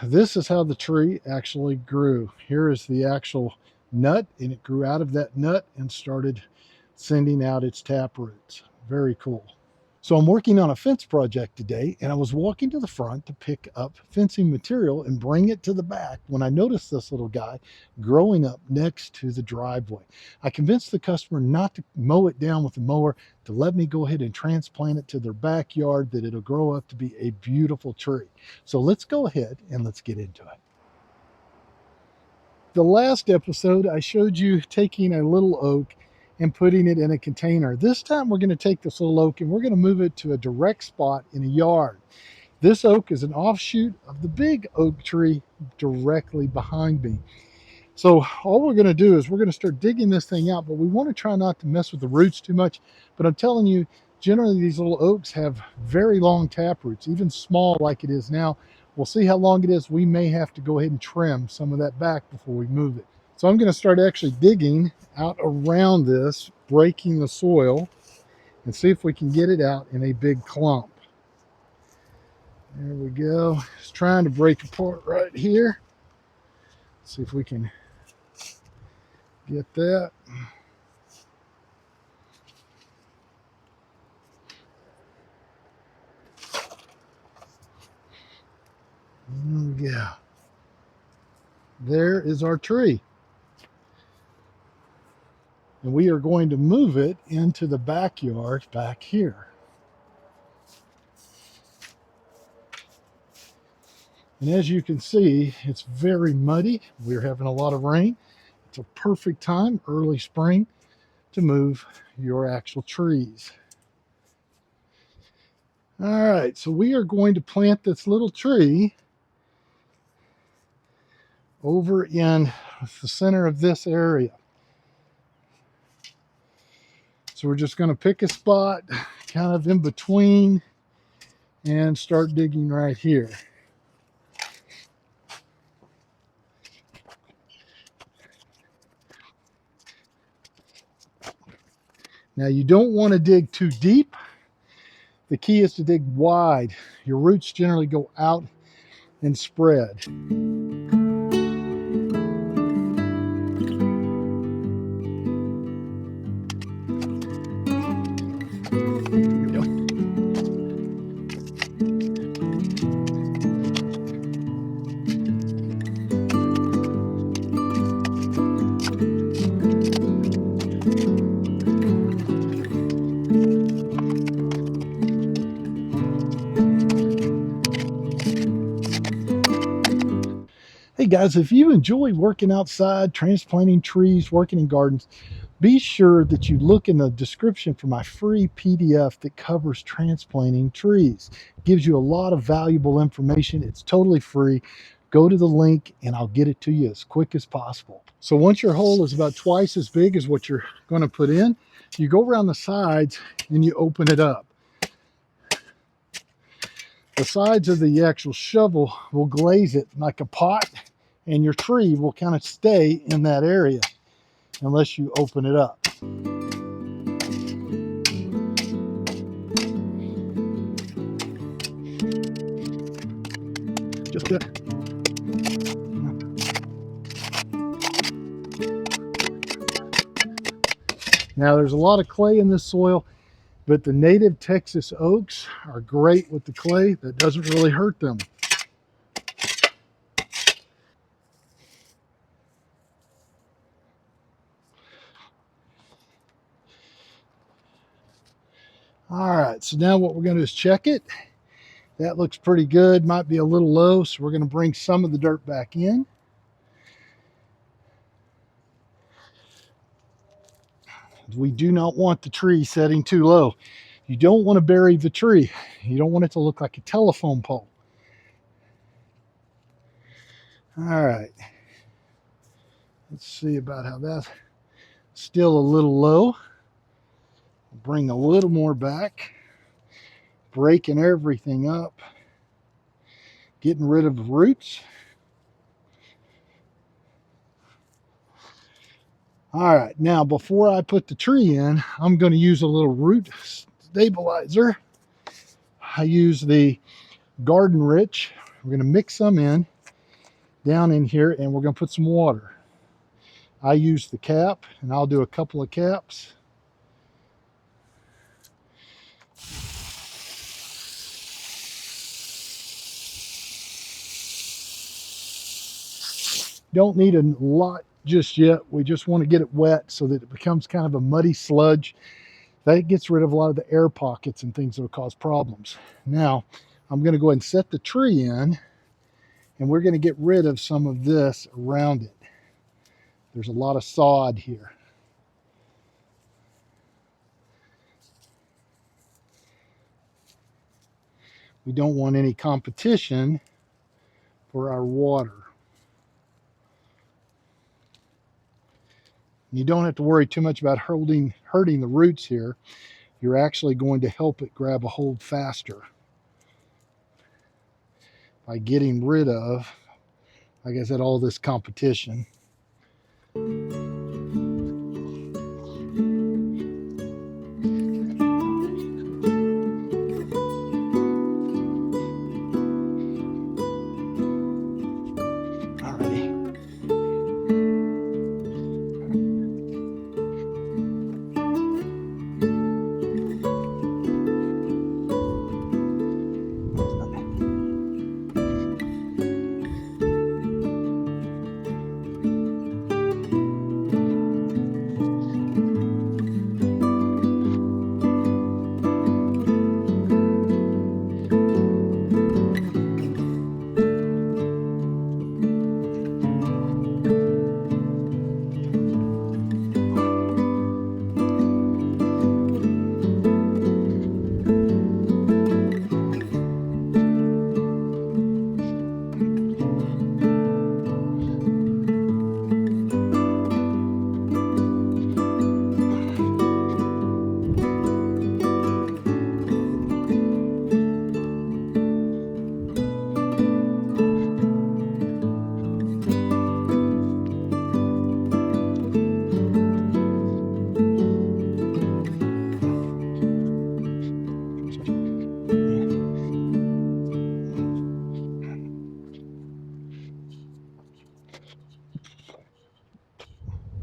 This is how the tree actually grew. Here is the actual nut, and it grew out of that nut and started sending out its tap roots. Very cool. So I'm working on a fence project today, and I was walking to the front to pick up fencing material and bring it to the back when I noticed this little guy growing up next to the driveway. I convinced the customer not to mow it down with the mower, to let me go ahead and transplant it to their backyard, that it'll grow up to be a beautiful tree. So let's go ahead and let's get into it. The last episode, I showed you taking a little oak and putting it in a container. This time we're going to take this little oak and we're going to move it to a direct spot in a yard. This oak is an offshoot of the big oak tree directly behind me. So all we're going to do is we're going to start digging this thing out, but we want to try not to mess with the roots too much. But I'm telling you, generally these little oaks have very long tap roots, even small like it is now. We'll see how long it is. We may have to go ahead and trim some of that back before we move it. So I'm going to start actually digging out around this, breaking the soil, and see if we can get it out in a big clump. There we go. Just trying to break apart right here. See if we can get that. Yeah. There is our tree. And we are going to move it into the backyard back here. And as you can see, it's very muddy. We're having a lot of rain. It's a perfect time, early spring, to move your actual trees. All right, so we are going to plant this little tree over in the center of this area. So we're just going to pick a spot kind of in between and start digging right here. Now you don't want to dig too deep. The key is to dig wide. Your roots generally go out and spread. Hey guys, if you enjoy working outside, transplanting trees, working in gardens, be sure that you look in the description for my free PDF that covers transplanting trees. It gives you a lot of valuable information. It's totally free. Go to the link and I'll get it to you as quick as possible. So once your hole is about twice as big as what you're going to put in, you go around the sides and you open it up. The sides of the actual shovel will glaze it like a pot, and your tree will kind of stay in that area unless you open it up. Just that. Now there's a lot of clay in this soil, but the native Texas oaks are great with the clay. That doesn't really hurt them. All right, so now what we're going to do is check it. That looks pretty good. Might be a little low, so we're going to bring some of the dirt back in. We do not want the tree setting too low. You don't want to bury the tree. You don't want it to look like a telephone pole. All right. Let's see about how that's still a little low. Bring a little more back. Breaking everything up. Getting rid of the roots. All right, now before I put the tree in, I'm going to use a little root stabilizer. I use the Garden Rich. We're going to mix some in down in here, and we're going to put some water. I use the cap, and I'll do a couple of caps. Don't need a lot just yet. We just want to get it wet so that it becomes kind of a muddy sludge. That gets rid of a lot of the air pockets and things that will cause problems. Now, I'm going to go ahead and set the tree in, and we're going to get rid of some of this around it. There's a lot of sod here. We don't want any competition for our water. You don't have to worry too much about hurting the roots here. You're actually going to help it grab a hold faster by getting rid of, like I said, all this competition.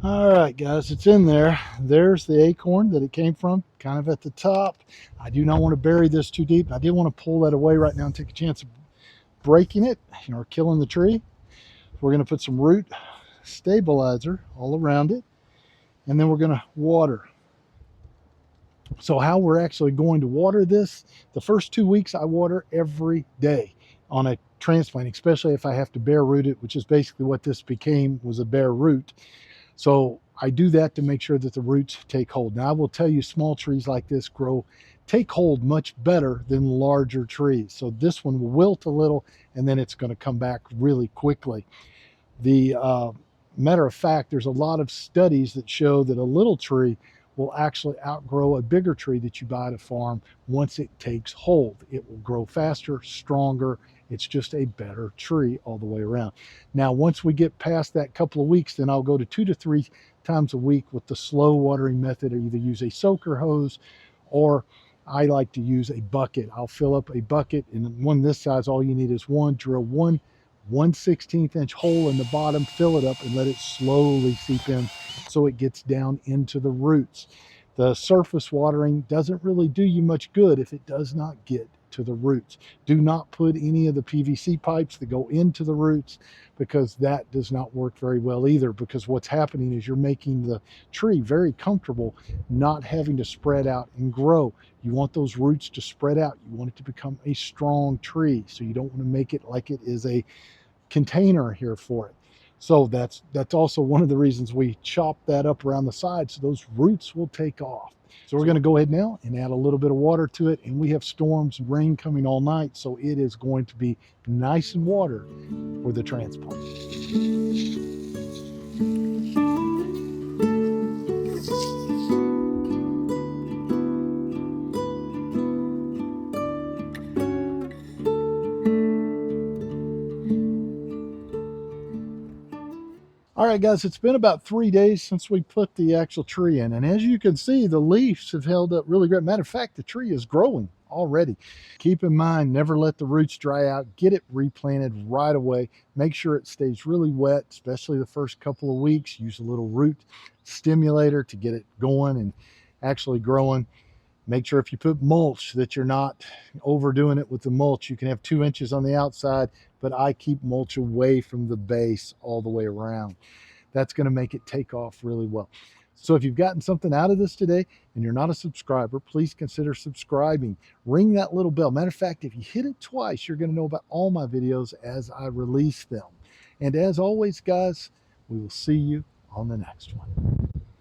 All right, guys, it's in there. There's the acorn that it came from, kind of at the top. I do not want to bury this too deep. I did want to pull that away right now and take a chance of breaking it, or killing the tree. We're going to put some root stabilizer all around it, and then we're going to water. So how we're actually going to water this, the first 2 weeks I water every day on a transplant, especially if I have to bare root it, which is basically what this became, was a bare root. So I do that to make sure that the roots take hold. Now I will tell you, small trees like this take hold much better than larger trees. So this one will wilt a little, and then it's going to come back really quickly. The matter of fact, there's a lot of studies that show that a little tree will actually outgrow a bigger tree that you buy at a farm once it takes hold. It will grow faster, stronger. It's just a better tree all the way around. Now, once we get past that couple of weeks, then I'll go to 2 to 3 times a week with the slow watering method, or either use a soaker hose, or I like to use a bucket. I'll fill up a bucket, and one this size, all you need is drill one 1/16 inch hole in the bottom, fill it up, and let it slowly seep in so it gets down into the roots. The surface watering doesn't really do you much good if it does not get to the roots. Do not put any of the PVC pipes that go into the roots, because that does not work very well either, because what's happening is you're making the tree very comfortable not having to spread out and grow. You want those roots to spread out. You want it to become a strong tree. So you don't want to make it like it is a container here for it. So that's also one of the reasons we chop that up around the side, so those roots will take off. So we're going to go ahead now and add a little bit of water to it, and we have storms and rain coming all night, so it is going to be nice and watered for the transplant. All right, guys, it's been about 3 days since we put the actual tree in. And as you can see, the leaves have held up really great. Matter of fact, the tree is growing already. Keep in mind, never let the roots dry out. Get it replanted right away. Make sure it stays really wet, especially the first couple of weeks. Use a little root stimulator to get it going and actually growing. Make sure if you put mulch that you're not overdoing it with the mulch. You can have 2 inches on the outside, but I keep mulch away from the base all the way around. That's going to make it take off really well. So if you've gotten something out of this today and you're not a subscriber, please consider subscribing. Ring that little bell. Matter of fact, if you hit it twice, you're going to know about all my videos as I release them. And as always, guys, we will see you on the next one.